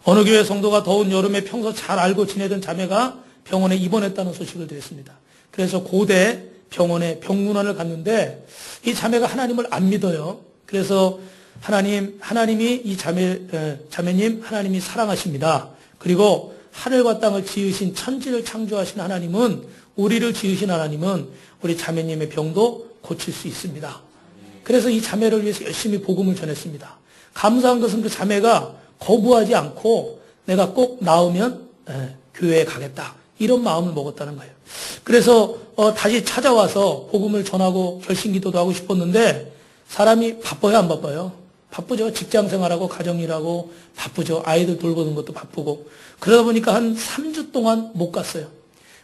어느 교회 성도가 더운 여름에 평소 잘 알고 지내던 자매가 병원에 입원했다는 소식을 들었습니다. 그래서 고대 병원에 병문안을 갔는데 이 자매가 하나님을 안 믿어요. 그래서 하나님이 이 자매님 하나님이 사랑하십니다. 그리고 하늘과 땅을 지으신 천지를 창조하신 하나님은, 우리를 지으신 하나님은 우리 자매님의 병도 고칠 수 있습니다. 그래서 이 자매를 위해서 열심히 복음을 전했습니다. 감사한 것은 그 자매가 거부하지 않고 내가 꼭 나으면 교회에 가겠다, 이런 마음을 먹었다는 거예요. 그래서 다시 찾아와서 복음을 전하고 결심기도도 하고 싶었는데, 사람이 바빠요, 안 바빠요? 바쁘죠. 직장생활하고 가정일하고 바쁘죠. 아이들 돌보는 것도 바쁘고. 그러다 보니까 한 3주 동안 못 갔어요.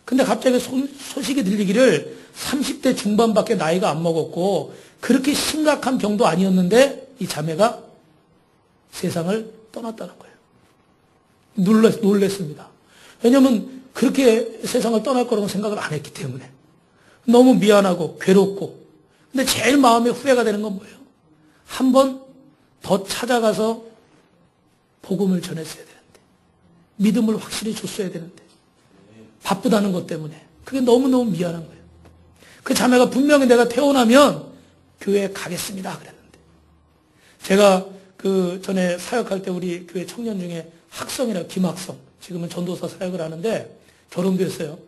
근데 갑자기 소식이 들리기를 30대 중반밖에 나이가 안 먹었고 그렇게 심각한 병도 아니었는데 이 자매가 세상을 떠났다는 거예요. 놀랬습니다. 왜냐하면 그렇게 세상을 떠날 거라고 생각을 안 했기 때문에. 너무 미안하고 괴롭고. 근데 제일 마음에 후회가 되는 건 뭐예요? 한 번 더 찾아가서 복음을 전했어야 되는데, 믿음을 확실히 줬어야 되는데, 바쁘다는 것 때문에. 그게 너무너무 미안한 거예요. 그 자매가 분명히 내가 태어나면 교회에 가겠습니다 그랬는데, 제가 그 전에 사역할 때 우리 교회 청년 중에 학성이라고, 김학성, 지금은 전도사 사역을 하는데 결혼도 했어요.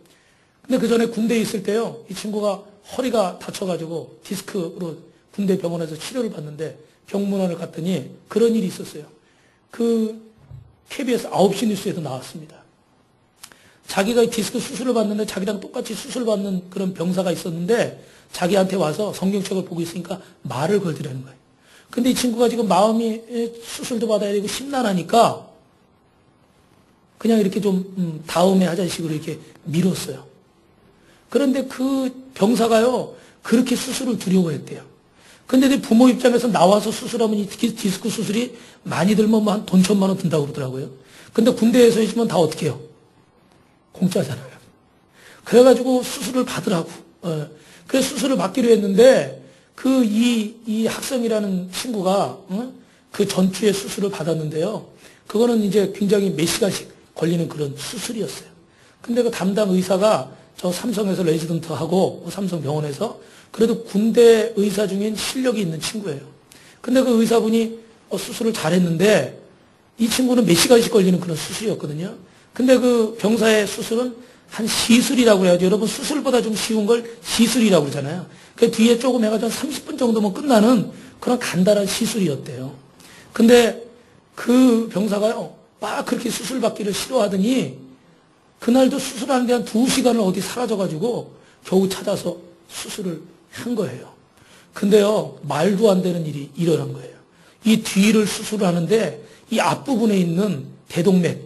근데 그 전에 군대에 있을 때요, 이 친구가 허리가 다쳐가지고 디스크로 군대 병원에서 치료를 받는데 병문안을 갔더니 그런 일이 있었어요. 그 KBS 9시 뉴스에도 나왔습니다. 자기가 디스크 수술을 받는데 자기랑 똑같이 수술받는 그런 병사가 있었는데 자기한테 와서 성경책을 보고 있으니까 말을 걸더라는 거예요. 근데 이 친구가 지금 마음이 수술도 받아야 되고 심란하니까 그냥 이렇게 좀 다음에 하자는 식으로 이렇게 미뤘어요. 그런데 그 병사가요, 그렇게 수술을 두려워했대요. 근데 내 부모 입장에서 나와서 수술하면 이 디스크 수술이 많이 들면 뭐 한 돈 1,000만 원 든다고 그러더라고요. 근데 군대에서 있으면 다 어떻게 해요? 공짜잖아요. 그래가지고 수술을 받으라고. 그래서 수술을 받기로 했는데 이 학생이라는 친구가 그 전주에 수술을 받았는데요. 그거는 이제 굉장히 몇 시간씩 걸리는 그런 수술이었어요. 근데 그 담당 의사가 저 삼성에서 레지던트하고 삼성병원에서 그래도 군대 의사 중엔 실력이 있는 친구예요. 근데 그 의사분이 수술을 잘했는데 이 친구는 몇 시간씩 걸리는 그런 수술이었거든요. 근데 그 병사의 수술은 한 시술이라고 해야죠. 여러분 수술보다 좀 쉬운 걸 시술이라고 그러잖아요. 그 뒤에 조금 해가지고 30분 정도면 끝나는 그런 간단한 시술이었대요. 근데 그 병사가요, 막 그렇게 수술 받기를 싫어하더니 그날도 수술하는데 한 2시간을 어디 사라져가지고 겨우 찾아서 수술을 한 거예요. 근데요, 말도 안 되는 일이 일어난 거예요. 이 뒤를 수술을 하는데 이 앞부분에 있는 대동맥,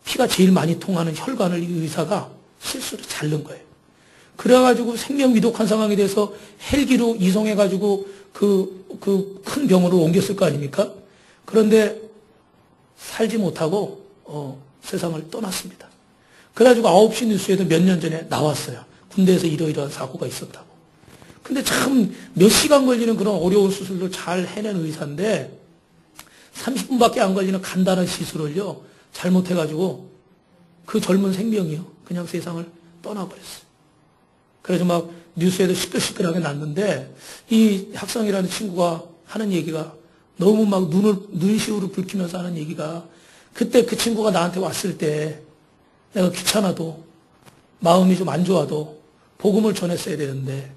피가 제일 많이 통하는 혈관을 이 의사가 실수로 자른 거예요. 그래가지고 생명위독한 상황이 돼서 헬기로 이송해가지고 그 큰 병원으로 옮겼을 거 아닙니까? 그런데 살지 못하고 세상을 떠났습니다. 그래가지고 9시 뉴스에도 몇 년 전에 나왔어요. 군대에서 이러이러한 사고가 있었다고. 근데 참 몇 시간 걸리는 그런 어려운 수술도 잘 해낸 의사인데 30분밖에 안 걸리는 간단한 시술을요, 잘못해가지고 그 젊은 생명이요, 그냥 세상을 떠나버렸어요. 그래서 막 뉴스에도 시끌시끌하게 났는데 이 학생이라는 친구가 하는 얘기가 너무 막 눈시울을 붉히면서 하는 얘기가, 그때 그 친구가 나한테 왔을 때 내가 귀찮아도 마음이 좀 안 좋아도 복음을 전했어야 되는데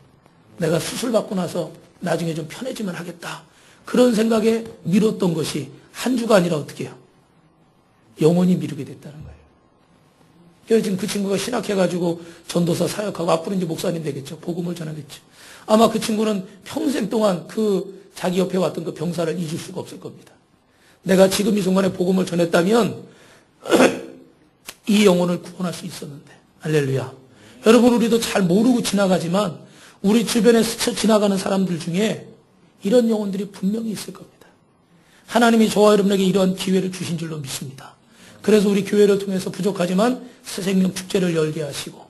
내가 수술 받고 나서 나중에 좀 편해지면 하겠다, 그런 생각에 미뤘던 것이 한 주가 아니라 어떻게 해요? 영원히 미루게 됐다는 거예요. 그래서 지금 그 친구가 신학해가지고 전도사 사역하고 앞으로 이제 목사님 되겠죠. 복음을 전하겠죠. 아마 그 친구는 평생 동안 그 자기 옆에 왔던 그 병사를 잊을 수가 없을 겁니다. 내가 지금 이 순간에 복음을 전했다면 이 영혼을 구원할 수 있었는데. 할렐루야. 여러분, 우리도 잘 모르고 지나가지만 우리 주변에 스쳐 지나가는 사람들 중에 이런 영혼들이 분명히 있을 겁니다. 하나님이 저와 여러분에게 이러한 기회를 주신 줄로 믿습니다. 그래서 우리 교회를 통해서 부족하지만 새생명 축제를 열게 하시고,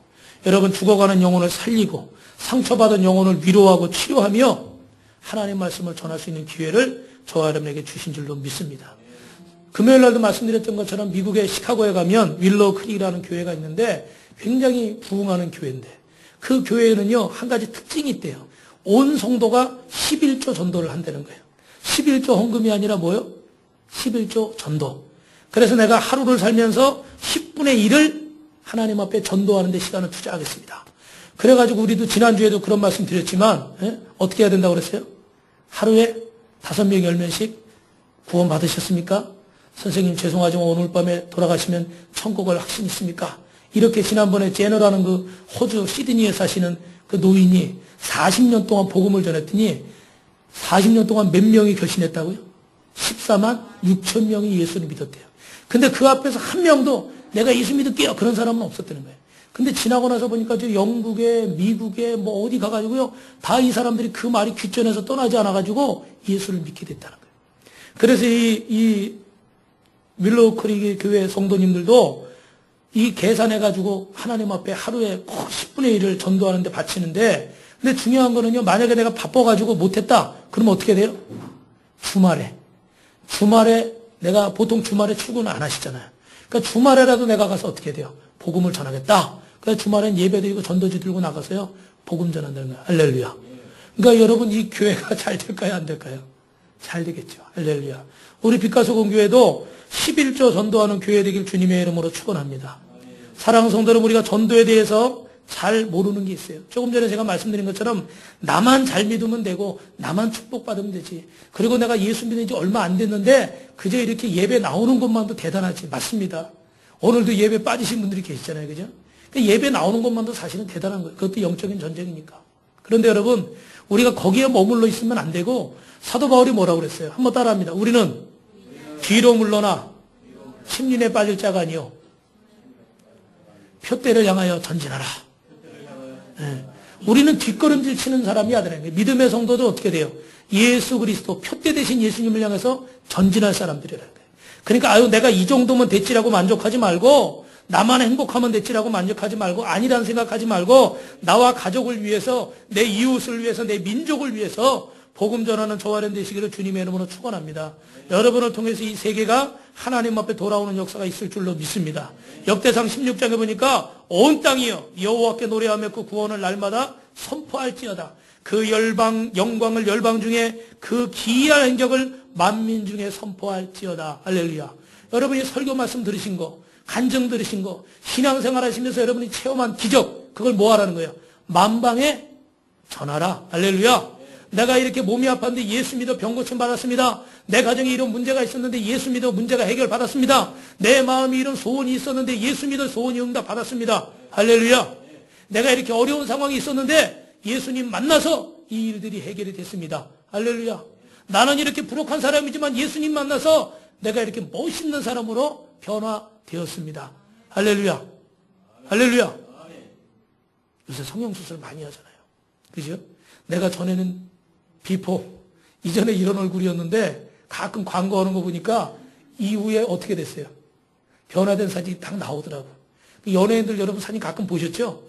여러분 죽어가는 영혼을 살리고 상처받은 영혼을 위로하고 치료하며 하나님 말씀을 전할 수 있는 기회를 저와 여러분에게 주신 줄로 믿습니다. 금요일 날도 말씀드렸던 것처럼 미국의 시카고에 가면 윌로우 크릭이라는 교회가 있는데 굉장히 부흥하는 교회인데 그 교회에는요, 한 가지 특징이 있대요. 온 성도가 11조 전도를 한다는 거예요. 11조 헌금이 아니라 뭐요? 11조 전도. 그래서 내가 하루를 살면서 10분의 1을 하나님 앞에 전도하는 데 시간을 투자하겠습니다. 그래가지고 우리도 지난주에도 그런 말씀 드렸지만, 어떻게 해야 된다고 그랬어요? 하루에 5명, 10명씩 구원 받으셨습니까? 선생님 죄송하지만 오늘 밤에 돌아가시면 천국을 확신 있습니까? 이렇게 지난번에 제너라는 그 호주 시드니에 사시는 그 노인이 40년 동안 복음을 전했더니 40년 동안 몇 명이 결신했다고요? 14만 6천 명이 예수를 믿었대요. 근데 그 앞에서 한 명도 내가 예수 믿을게요. 그런 사람은 없었다는 거예요. 근데 지나고 나서 보니까 저 영국에, 미국에 뭐 어디 가가지고요. 다 이 사람들이 그 말이 귀전에서 떠나지 않아가지고 예수를 믿게 됐다는 거예요. 그래서 이 윌로우 크릭 교회 성도님들도 이 계산해가지고 하나님 앞에 하루에 꼭 10분의 1을 전도하는데 바치는데, 근데 중요한 거는요, 만약에 내가 바빠가지고 못했다, 그러면 어떻게 돼요? 주말에 내가 보통 주말에 출근을 안 하시잖아요. 그러니까 주말에라도 내가 가서 어떻게 돼요? 복음을 전하겠다. 그래서 주말엔 예배 드리고 전도지 들고 나가서요, 복음 전한다는 거예요. 할렐루야. 그러니까 여러분 이 교회가 잘 될까요? 안 될까요? 잘 되겠죠. 할렐루야. 우리 빛가소금교회도 11조 전도하는 교회 되길 주님의 이름으로 축원합니다. 사랑하는 성도 여러분, 우리가 전도에 대해서 잘 모르는 게 있어요. 조금 전에 제가 말씀드린 것처럼 나만 잘 믿으면 되고 나만 축복받으면 되지. 그리고 내가 예수 믿은 지 얼마 안 됐는데 그저 이렇게 예배 나오는 것만도 대단하지. 맞습니다. 오늘도 예배 빠지신 분들이 계시잖아요. 그죠? 예배 나오는 것만도 사실은 대단한 거예요. 그것도 영적인 전쟁이니까. 그런데 여러분, 우리가 거기에 머물러 있으면 안 되고 사도 바울이 뭐라고 그랬어요? 한번 따라합니다. 우리는 뒤로 물러나 심린에 빠질 자가 아니요 표대를 향하여 전진하라. 네. 우리는 뒷걸음질 치는 사람이 아니라는 거예요. 믿음의 성도도 어떻게 돼요? 예수 그리스도 표대 대신 예수님을 향해서 전진할 사람들이라는 거예요. 그러니까 아유 내가 이 정도면 됐지라고 만족하지 말고, 나만 행복하면 됐지라고 만족하지 말고, 아니라는 생각하지 말고, 나와 가족을 위해서, 내 이웃을 위해서, 내 민족을 위해서 복음 전하는 저와 여러분 되시기를 주님의 이름으로 축원합니다. 여러분을 통해서 이 세계가 하나님 앞에 돌아오는 역사가 있을 줄로 믿습니다. 역대상 16장에 보니까 온 땅이여 여호와께 노래하며 그 구원을 날마다 선포할지어다. 그 영광을 열방 중에 그 기이한 행적을 만민 중에 선포할지어다. 할렐루야. 여러분이 설교 말씀 들으신 거, 간증 들으신 거, 신앙생활 하시면서 여러분이 체험한 기적, 그걸 뭐 하라는 거예요? 만방에 전하라. 할렐루야. 내가 이렇게 몸이 아팠는데 예수 믿어 병 고침 받았습니다. 내 가정에 이런 문제가 있었는데 예수 믿어 문제가 해결받았습니다. 내 마음에 이런 소원이 있었는데 예수 믿어 소원이 응답 받았습니다. 할렐루야. 내가 이렇게 어려운 상황이 있었는데 예수님 만나서 이 일들이 해결이 됐습니다. 할렐루야. 나는 이렇게 부족한 사람이지만 예수님 만나서 내가 이렇게 멋있는 사람으로 변화되었습니다. 할렐루야. 할렐루야. 요새 성형수술 많이 하잖아요. 그죠? 내가 전에는 비포, 이전에 이런 얼굴이었는데 가끔 광고하는 거 보니까 이후에 어떻게 됐어요? 변화된 사진이 딱 나오더라고. 연예인들 여러분 사진 가끔 보셨죠?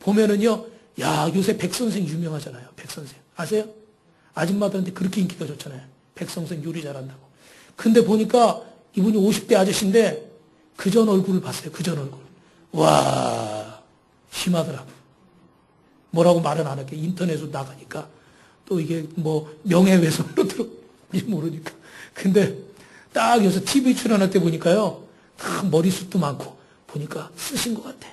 보면은요, 야, 요새 백선생 유명하잖아요. 백선생. 아세요? 아줌마들한테 그렇게 인기가 좋잖아요. 백선생 요리 잘한다고. 근데 보니까 이분이 50대 아저씨인데 그전 얼굴을 봤어요. 그전 얼굴. 와, 심하더라고. 뭐라고 말은 안 할게. 인터넷으로 나가니까. 또 이게 뭐 명예훼손으로 들어올지 모르니까. 근데 딱 여기서 TV 출연할 때 보니까요. 딱 머리숱도 많고 보니까 쓰신 것 같아.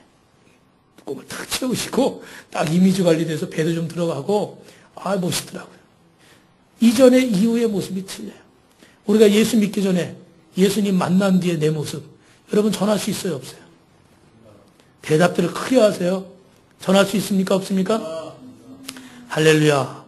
뚜껑을 탁 채우시고 딱 이미지 관리돼서 배도 좀 들어가고 아 멋있더라고요. 이전에 이후의 모습이 틀려요. 우리가 예수 믿기 전에 예수님 만난 뒤에 내 모습 여러분 전할 수 있어요 없어요? 대답들을 크게 하세요. 전할 수 있습니까 없습니까? 할렐루야.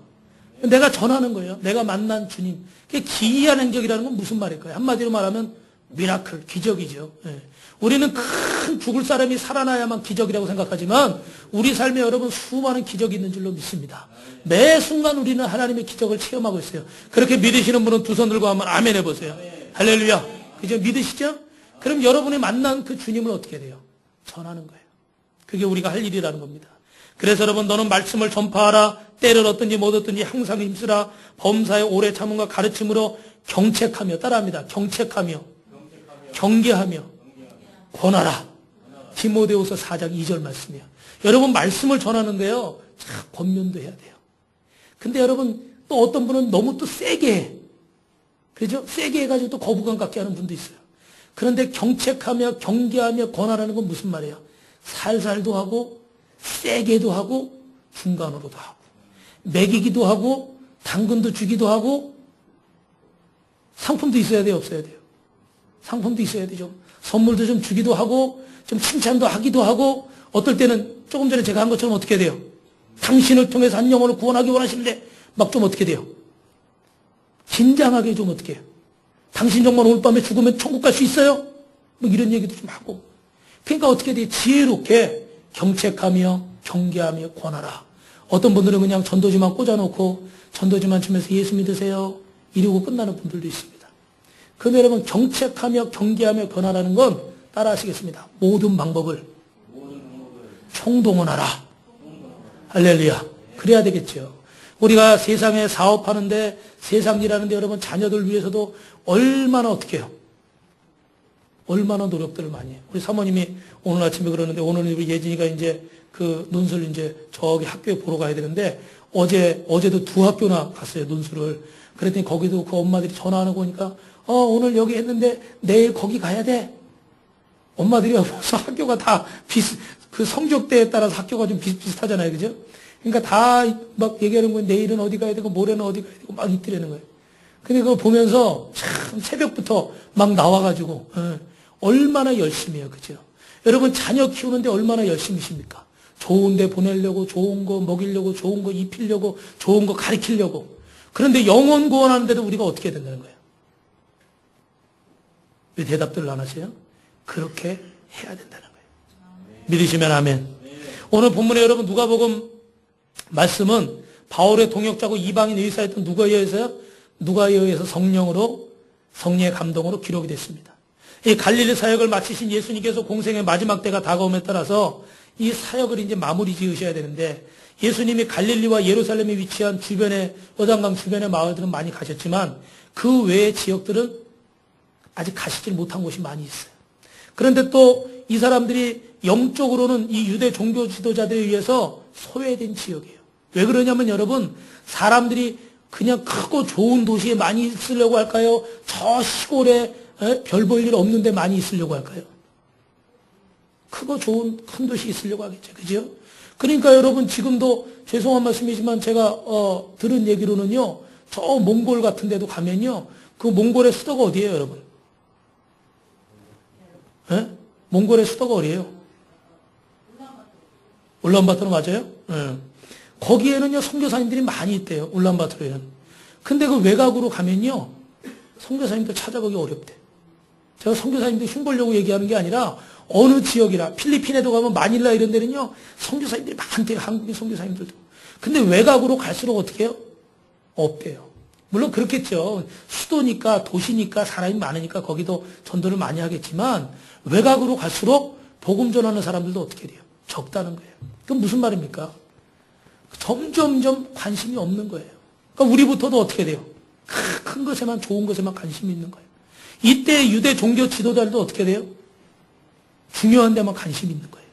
내가 전하는 거예요. 내가 만난 주님. 그게 기이한 행적이라는 건 무슨 말일까요? 한마디로 말하면 미라클, 기적이죠. 예. 우리는 큰 죽을 사람이 살아나야만 기적이라고 생각하지만 우리 삶에 여러분 수많은 기적이 있는 줄로 믿습니다. 매 순간 우리는 하나님의 기적을 체험하고 있어요. 그렇게 믿으시는 분은 두 손 들고 한번 아멘 해보세요. 할렐루야. 그죠? 믿으시죠? 그럼 여러분이 만난 그 주님을 어떻게 돼요? 전하는 거예요. 그게 우리가 할 일이라는 겁니다. 그래서 여러분 너는 말씀을 전파하라. 때를 얻든지 못 얻든지 항상 힘쓰라. 범사에 오래 참음과 가르침으로 경책하며 따라합니다. 경책하며 경계하며 권하라. 디모데후서 4장 2절 말씀이에요. 여러분 말씀을 전하는데요. 참 권면도 해야 돼요. 근데 여러분 또 어떤 분은 너무 또 세게 해. 그죠? 세게 해가지고 또 거부감 갖게 하는 분도 있어요. 그런데 경책하며 경계하며 권하라는 건 무슨 말이에요? 살살도 하고 세게도 하고 중간으로도 하고 먹이기도 하고 당근도 주기도 하고 상품도 있어야 돼요? 없어야 돼요? 상품도 있어야 되죠. 선물도 좀 주기도 하고 좀 칭찬도 하기도 하고 어떨 때는 조금 전에 제가 한 것처럼 어떻게 돼요? 당신을 통해서 한 영혼을 구원하기 원하시는데 막 좀 어떻게 돼요? 긴장하게 좀 어떻게 해요? 당신 정말 오늘 밤에 죽으면 천국 갈 수 있어요? 뭐 이런 얘기도 좀 하고. 그러니까 어떻게 돼요? 지혜롭게 경책하며 경계하며 권하라. 어떤 분들은 그냥 전도지만 꽂아놓고 전도지만 치면서 예수 믿으세요. 이러고 끝나는 분들도 있습니다. 그런데 여러분 경책하며 경계하며 권하라는 건 따라 하시겠습니다. 모든 방법을 총동원하라. 할렐루야. 그래야 되겠죠. 우리가 세상에 사업하는데 세상 일하는데 여러분 자녀들 위해서도 얼마나 어떻게 해요? 얼마나 노력들을 많이 해요. 우리 사모님이 오늘 아침에 그러는데 오늘 우리 예진이가 이제 그 논술 이제 저기 학교에 보러 가야 되는데 어제도 두 학교나 갔어요. 논술을. 그랬더니 거기도 그 엄마들이 전화하는 거 보니까 오늘 여기 했는데 내일 거기 가야 돼. 엄마들이 벌써 학교가 다 그 성적대에 따라서 학교가 좀 비슷하잖아요. 그죠? 그러니까 다 막 얘기하는 거예요. 내일은 어디 가야 되고 모레는 어디 가야 되고 막 이틀이라는 거예요. 근데 그걸 보면서 참 새벽부터 막 나와가지고 얼마나 열심히 해요. 그죠? 여러분 자녀 키우는데 얼마나 열심히십니까? 좋은 데 보내려고 좋은 거 먹이려고 좋은 거 입히려고 좋은 거 가르치려고. 그런데 영혼 구원하는데도 우리가 어떻게 해야 된다는 거예요? 왜 대답들을 안 하세요? 그렇게 해야 된다는 거예요. 믿으시면 아멘. 오늘 본문에 여러분 누가복음 말씀은 바울의 동역자고 이방인 의사였던 누가에 의해서요? 누가에 의해서 성령의 감동으로 기록이 됐습니다. 이 갈릴리 사역을 마치신 예수님께서 공생의 마지막 때가 다가옴에 따라서 이 사역을 이제 마무리 지으셔야 되는데 예수님이 갈릴리와 예루살렘에 위치한 주변의 요단강 주변의 마을들은 많이 가셨지만 그 외의 지역들은 아직 가시질 못한 곳이 많이 있어요. 그런데 또 이 사람들이 영적으로는 이 유대 종교 지도자들에 의해서 소외된 지역이에요. 왜 그러냐면 여러분 사람들이 그냥 크고 좋은 도시에 많이 있으려고 할까요? 저 시골에 별 볼 일 없는데 많이 있으려고 할까요? 크고 좋은 큰 도시 있으려고 하겠죠. 그죠? 그러니까 여러분 지금도 죄송한 말씀이지만 제가 들은 얘기로는요. 저 몽골 같은 데도 가면요. 그 몽골의 수도가 어디예요, 여러분? 몽골의 수도가 어디예요? 울란바토르 맞아요? 거기에는요, 선교사님들이 많이 있대요. 울란바토르에는. 근데 그 외곽으로 가면요. 선교사님들 찾아보기 어렵대. 제가 선교사님들 흉보려고 얘기하는 게 아니라 어느 지역이라 필리핀에도 가면 마닐라 이런 데는요. 선교사님들이 많대요. 한국인 선교사님들도. 근데 외곽으로 갈수록 어떻게 해요? 없대요. 물론 그렇겠죠. 수도니까 도시니까 사람이 많으니까 거기도 전도를 많이 하겠지만 외곽으로 갈수록 복음 전하는 사람들도 어떻게 돼요? 적다는 거예요. 그건 무슨 말입니까? 점점점 관심이 없는 거예요. 그러니까 우리부터도 어떻게 돼요? 큰 것에만 좋은 것에만 관심이 있는 거예요. 이때 유대 종교 지도자들도 어떻게 돼요? 중요한 데만 관심이 있는 거예요.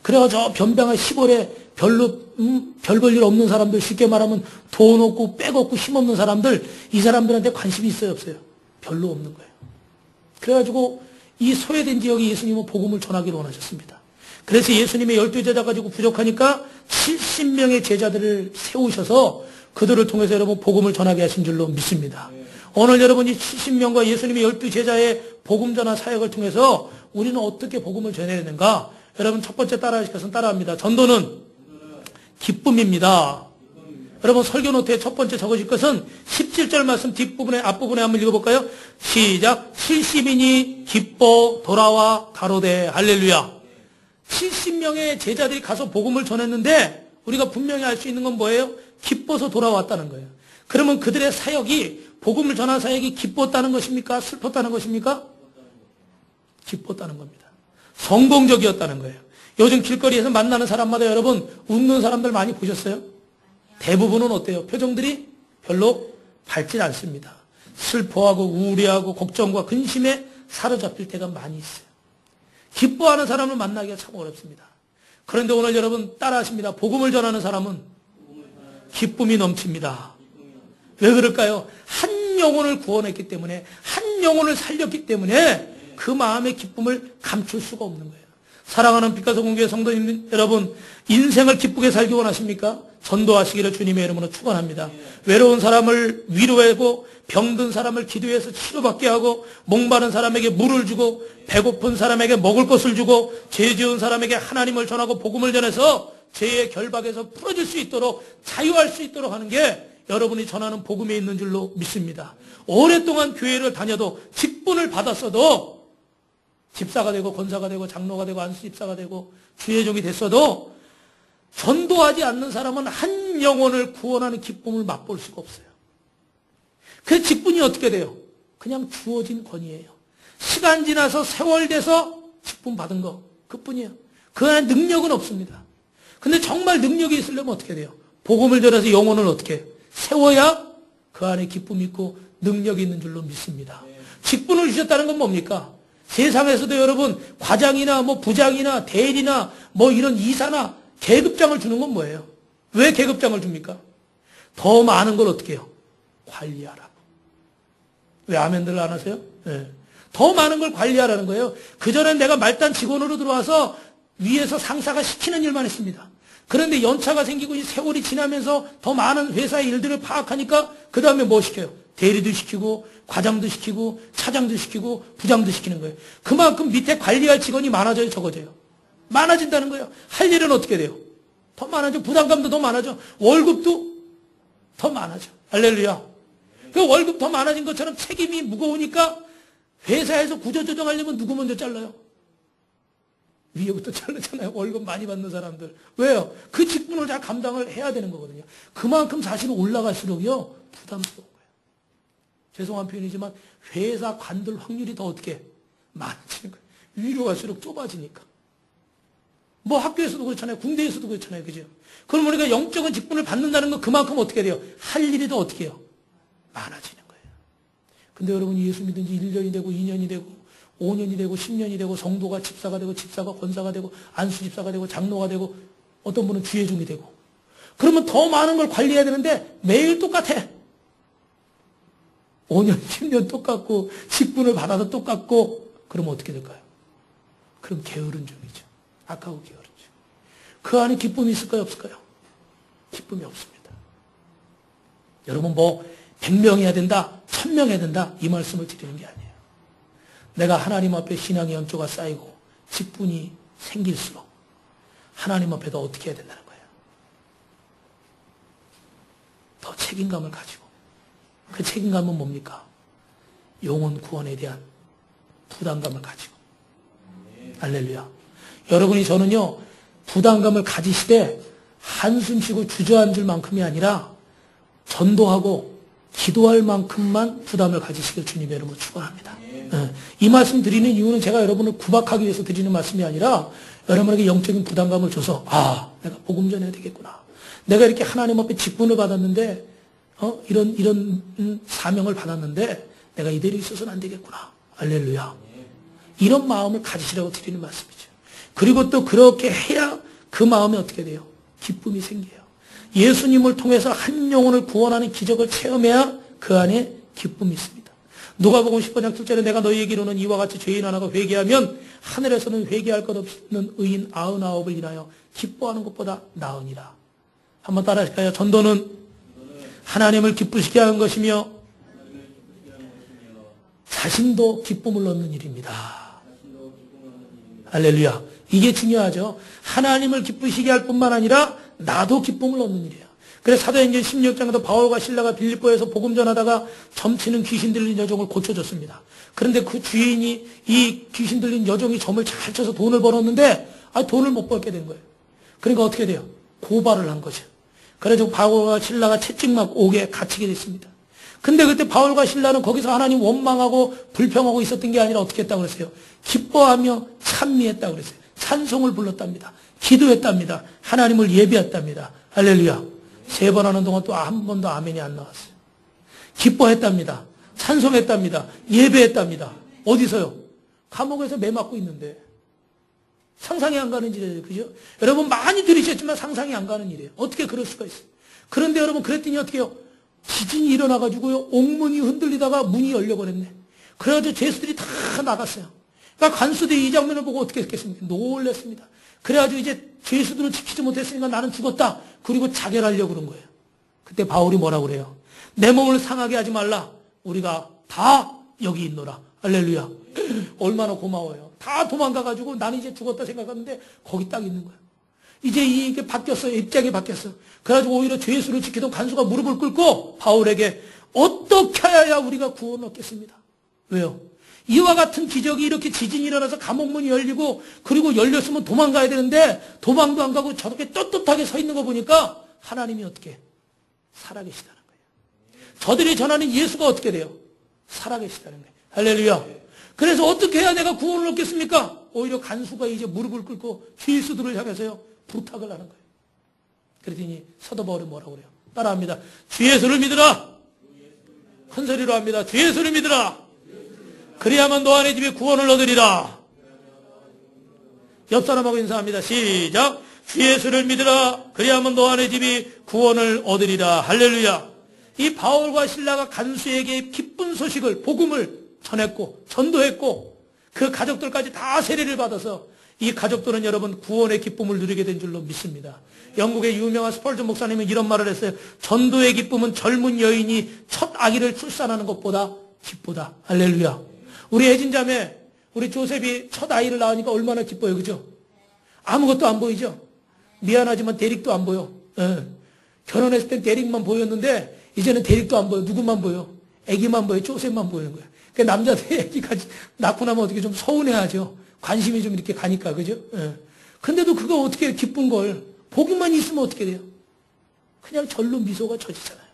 그래가지고 변방의 시골에 별로 별 볼 일 없는 사람들, 쉽게 말하면 돈 없고 빽 없고 힘 없는 사람들, 이 사람들한테 관심이 있어요 없어요? 별로 없는 거예요. 그래가지고 이 소외된 지역에 예수님은 복음을 전하기를 원하셨습니다. 그래서 예수님의 12제자 가지고 부족하니까 70명의 제자들을 세우셔서 그들을 통해서 여러분 복음을 전하게 하신 줄로 믿습니다. 오늘 여러분 이 70명과 예수님의 12제자의 복음 전화 사역을 통해서 우리는 어떻게 복음을 전해야 되는가? 여러분 첫 번째 따라하실 것은 따라합니다. 전도는 기쁨입니다. 여러분 설교 노트에 첫 번째 적으실 것은 17절 말씀 뒷부분에 앞부분에 한번 읽어볼까요? 시작. 70인이 기뻐 돌아와 가로되 할렐루야. 70명의 제자들이 가서 복음을 전했는데 우리가 분명히 알 수 있는 건 뭐예요? 기뻐서 돌아왔다는 거예요. 그러면 그들의 사역이 복음을 전한 사역이 기뻤다는 것입니까? 슬펐다는 것입니까? 기뻤다는 겁니다. 성공적이었다는 거예요. 요즘 길거리에서 만나는 사람마다 여러분 웃는 사람들 많이 보셨어요? 대부분은 어때요? 표정들이 별로 밝지 않습니다. 슬퍼하고 우울해하고 걱정과 근심에 사로잡힐 때가 많이 있어요. 기뻐하는 사람을 만나기가 참 어렵습니다. 그런데 오늘 여러분 따라하십니다. 복음을 전하는 사람은 기쁨이 넘칩니다. 왜 그럴까요? 한 영혼을 구원했기 때문에, 한 영혼을 살렸기 때문에 그 마음의 기쁨을 감출 수가 없는 거예요. 사랑하는 빛과 소금교회 성도님 여러분, 인생을 기쁘게 살기 원하십니까? 전도하시기를 주님의 이름으로 축원합니다. 외로운 사람을 위로하고, 병든 사람을 기도해서 치료받게 하고, 목마른 사람에게 물을 주고, 배고픈 사람에게 먹을 것을 주고, 죄 지은 사람에게 하나님을 전하고 복음을 전해서 죄의 결박에서 풀어질 수 있도록, 자유할 수 있도록 하는 게 여러분이 전하는 복음에 있는 줄로 믿습니다. 오랫동안 교회를 다녀도 직분을 받았어도, 집사가 되고 권사가 되고 장로가 되고 안수집사가 되고 주의 종이 됐어도 전도하지 않는 사람은 한 영혼을 구원하는 기쁨을 맛볼 수가 없어요. 그 직분이 어떻게 돼요? 그냥 주어진 권위예요. 시간 지나서 세월 돼서 직분 받은 거 그뿐이에요. 그 안에 능력은 없습니다. 근데 정말 능력이 있으려면 어떻게 돼요? 복음을 전해서 영혼을 어떻게 세워야 그 안에 기쁨이 있고 능력이 있는 줄로 믿습니다. 직분을 주셨다는 건 뭡니까? 세상에서도 여러분 과장이나 뭐 부장이나 대리나 뭐 이런 이사나 계급장을 주는 건 뭐예요? 왜 계급장을 줍니까? 더 많은 걸 어떻게 해요? 관리하라고. 왜 아멘들 안 하세요? 네. 더 많은 걸 관리하라는 거예요. 그전엔 내가 말단 직원으로 들어와서 위에서 상사가 시키는 일만 했습니다. 그런데 연차가 생기고 이 세월이 지나면서 더 많은 회사의 일들을 파악하니까 그 다음에 뭐 시켜요? 대리도 시키고 과장도 시키고 차장도 시키고 부장도 시키는 거예요. 그만큼 밑에 관리할 직원이 많아져요, 적어져요? 많아진다는 거예요. 할 일은 어떻게 돼요? 더 많아져. 부담감도 더 많아져. 월급도 더 많아져. 할렐루야. 그 월급 더 많아진 것처럼 책임이 무거우니까 회사에서 구조조정하려면 누구 먼저 잘라요? 위에부터 잘르잖아요. 월급 많이 받는 사람들. 왜요? 그 직분을 잘 감당을 해야 되는 거거든요. 그만큼 사실은 올라갈수록요 부담스러운 거예요. 죄송한 표현이지만 회사 관둘 확률이 더 어떻게 많아지는 거예요. 위로 갈수록 좁아지니까. 뭐 학교에서도 그렇잖아요. 군대에서도 그렇잖아요. 그죠? 그럼 우리가 영적인 직분을 받는다는 건 그만큼 어떻게 돼요? 할 일이 더 어떻게 해요? 많아지는 거예요. 근데 여러분 예수 믿은 지 1년이 되고 2년이 되고 5년이 되고 10년이 되고 성도가 집사가 되고 집사가 권사가 되고 안수집사가 되고 장로가 되고 어떤 분은 주의 종이 되고 그러면 더 많은 걸 관리해야 되는데 매일 똑같아. 5년 10년 똑같고 직분을 받아도 똑같고 그러면 어떻게 될까요? 그럼 게으른 종이죠. 악하고 게으른 종. 그 안에 기쁨이 있을까요? 없을까요? 기쁨이 없습니다. 여러분 뭐 100명 해야 된다 1000명 해야 된다 이 말씀을 드리는 게 아니에요. 내가 하나님 앞에 신앙의 연조가 쌓이고 직분이 생길수록 하나님 앞에 더 어떻게 해야 된다는 거예요? 더 책임감을 가지고 그 책임감은 뭡니까? 영혼 구원에 대한 부담감을 가지고 할렐루야. 여러분이 저는요 부담감을 가지시되 한숨 쉬고 주저앉을 만큼이 아니라 전도하고 기도할 만큼만 부담을 가지시길 주님의 이름으로 축원합니다. 이 말씀 드리는 이유는 제가 여러분을 구박하기 위해서 드리는 말씀이 아니라 여러분에게 영적인 부담감을 줘서 내가 복음 전해야 되겠구나. 내가 이렇게 하나님 앞에 직분을 받았는데 이런 사명을 받았는데 내가 이대로 있어서는 안 되겠구나. 할렐루야. 이런 마음을 가지시라고 드리는 말씀이죠. 그리고 또 그렇게 해야 그 마음에 어떻게 돼요? 기쁨이 생겨요. 예수님을 통해서 한 영혼을 구원하는 기적을 체험해야 그 안에 기쁨이 있습니다. 누가복음 10장 7절에 내가 너희에게로는 이와 같이 죄인 하나가 회개하면 하늘에서는 회개할 것 없는 의인 99을 인하여 기뻐하는 것보다 나으니라. 한번 따라하실까요? 전도는 하나님을 기쁘시게 하는 것이며 자신도 기쁨을 얻는 일입니다. 할렐루야. 이게 중요하죠. 하나님을 기쁘시게 할 뿐만 아니라 나도 기쁨을 얻는 일이에요. 그래서 사도행전 16장에도 바울과 실라가 빌립보에서 복음 전하다가 점치는 귀신 들린 여종을 고쳐줬습니다. 그런데 그 주인이 이 귀신 들린 여종이 점을 잘 쳐서 돈을 벌었는데 돈을 못 벌게 된 거예요. 그러니까 어떻게 돼요? 고발을 한 거죠. 그래서 바울과 신라가 채찍맞고 옥에 갇히게 됐습니다. 근데 그때 바울과 신라는 거기서 하나님 원망하고 불평하고 있었던 게 아니라 어떻게 했다고 그랬어요? 기뻐하며 찬미했다고 그랬어요. 찬송을 불렀답니다. 기도했답니다. 하나님을 예배했답니다. 할렐루야. 3번 하는 동안 또 한 번도 아멘이 안 나왔어요. 기뻐했답니다. 찬송했답니다. 예배했답니다. 어디서요? 감옥에서 매 맞고 있는데. 상상이 안 가는 일이에요. 그죠? 여러분 많이 들으셨지만 상상이 안 가는 일이에요. 어떻게 그럴 수가 있어요? 그런데 여러분 그랬더니 어떻게 해요? 지진이 일어나가지고요. 옥문이 흔들리다가 문이 열려버렸네. 그래가지고 죄수들이 다 나갔어요. 그러니까 간수들이 이 장면을 보고 어떻게 했겠습니까? 놀랐습니다. 그래가지고 이제 죄수들을 지키지 못했으니까 나는 죽었다. 그리고 자결하려고 그런 거예요. 그때 바울이 뭐라고 그래요? 내 몸을 상하게 하지 말라. 우리가 다 여기 있노라. 할렐루야. 얼마나 고마워요. 다 도망가가지고 나는 이제 죽었다 생각하는데 거기 딱 있는 거예요. 이제 이게 바뀌었어요. 입장이 바뀌었어요. 그래가지고 오히려 죄수를 지키던 간수가 무릎을 꿇고 바울에게 어떻게 해야 우리가 구원을 얻겠습니다. 왜요? 이와 같은 기적이 이렇게 지진이 일어나서 감옥문이 열리고 그리고 열렸으면 도망가야 되는데 도망도 안 가고 저렇게 떳떳하게 서 있는 거 보니까 하나님이 어떻게 살아계시다는 거예요. 저들이 전하는 예수가 어떻게 돼요? 살아계시다는 거예요. 할렐루야. 그래서 어떻게 해야 내가 구원을 얻겠습니까? 오히려 간수가 이제 무릎을 꿇고 죄수들을 향해서요 부탁을 하는 거예요. 그랬더니 사도 바울이 뭐라고 그래요? 따라합니다. 주 예수를 믿으라. 큰 소리로 합니다. 주 예수를 믿으라. 그리야만 너 안의 집에 구원을 얻으리라. 옆 사람하고 인사합니다. 시작. 주 예수를 믿으라. 그리야만 너 안의 집이 구원을 얻으리라. 할렐루야. 이 바울과 실라가 간수에게 기쁜 소식을 복음을 전했고 전도했고 그 가족들까지 다 세례를 받아서 이 가족들은 여러분 구원의 기쁨을 누리게 된 줄로 믿습니다. 영국의 유명한 스펄전 목사님은 이런 말을 했어요. 전도의 기쁨은 젊은 여인이 첫 아기를 출산하는 것보다 기쁘다. 할렐루야. 우리 혜진자매 우리 조셉이 첫 아이를 낳으니까 얼마나 기뻐요. 그죠? 아무것도 안 보이죠? 미안하지만 대릭도 안 보여. 예. 결혼했을 땐 대릭만 보였는데 이제는 대릭도 안 보여. 누구만 보여? 아기만 보여. 조셉만 보이는 거야. 그 남자들 아기까지 낳고 나면 어떻게 좀 서운해하죠. 관심이 좀 이렇게 가니까. 그죠? 예. 근데도 그거 어떻게 기쁜 걸 보기만 있으면 어떻게 돼요? 그냥 절로 미소가 젖이잖아요.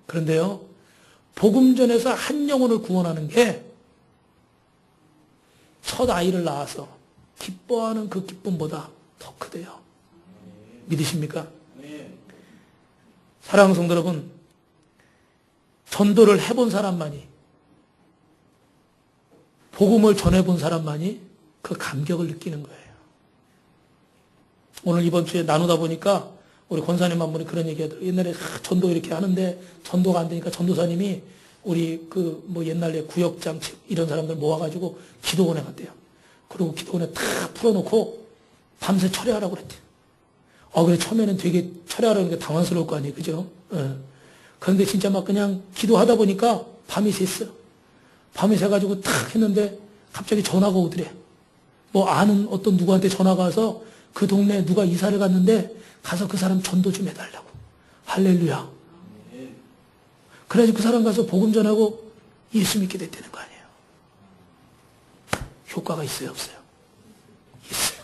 그런데요. 복음 전에서 한 영혼을 구원하는 게 첫 아이를 낳아서 기뻐하는 그 기쁨보다 더 크대요. 믿으십니까? 사랑하는 성도 여러분, 전도를 해본 사람만이 복음을 전해본 사람만이 그 감격을 느끼는 거예요. 오늘 이번 주에 나누다 보니까 우리 권사님 한 분이 그런 얘기 하더라고요. 옛날에 전도 이렇게 하는데 전도가 안 되니까 전도사님이 우리 옛날에 구역장 이런 사람들 모아가지고 기도원에 갔대요. 그리고 기도원에 다 풀어놓고 밤새 철회하라고 그랬대요. 그래 처음에는 되게 철회하라는 게 당황스러울 거 아니에요. 그죠? 예. 그런데 진짜 막 그냥 기도하다 보니까 밤이 샜어요. 밤이 새가지고 탁 했는데 갑자기 전화가 오더래. 아는 어떤 누구한테 전화가 와서 그 동네에 누가 이사를 갔는데 가서 그 사람 전도 좀 해달라고. 할렐루야. 그래가지고 그 사람 가서 복음 전하고 예수 믿게 됐다는 거 아니에요. 효과가 있어요, 없어요? 있어요.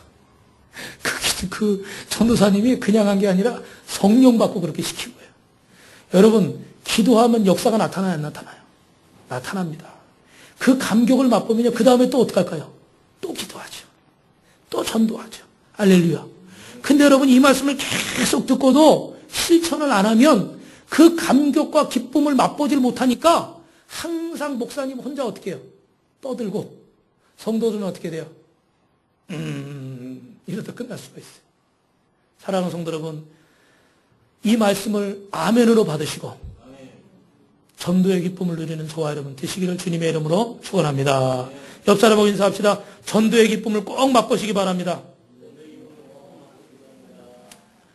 그 전도사님이 그냥 한 게 아니라 성령 받고 그렇게 시킨 거예요. 여러분, 기도하면 역사가 나타나요, 안 나타나요? 나타납니다. 그 감격을 맛보면요, 그 다음에 또 어떡할까요? 또 기도하죠. 또 전도하죠. 할렐루야. 근데 여러분, 이 말씀을 계속 듣고도 실천을 안 하면 그 감격과 기쁨을 맛보질 못하니까 항상 목사님 혼자 어떻게 해요? 떠들고 성도들은 어떻게 돼요? 이러다 끝날 수가 있어요. 사랑하는 성도 여러분, 이 말씀을 아멘으로 받으시고 전도의 기쁨을 누리는 저와 여러분 되시기를 주님의 이름으로 축원합니다. 옆 사람하고 인사합시다. 전도의 기쁨을 꼭 맛보시기 바랍니다.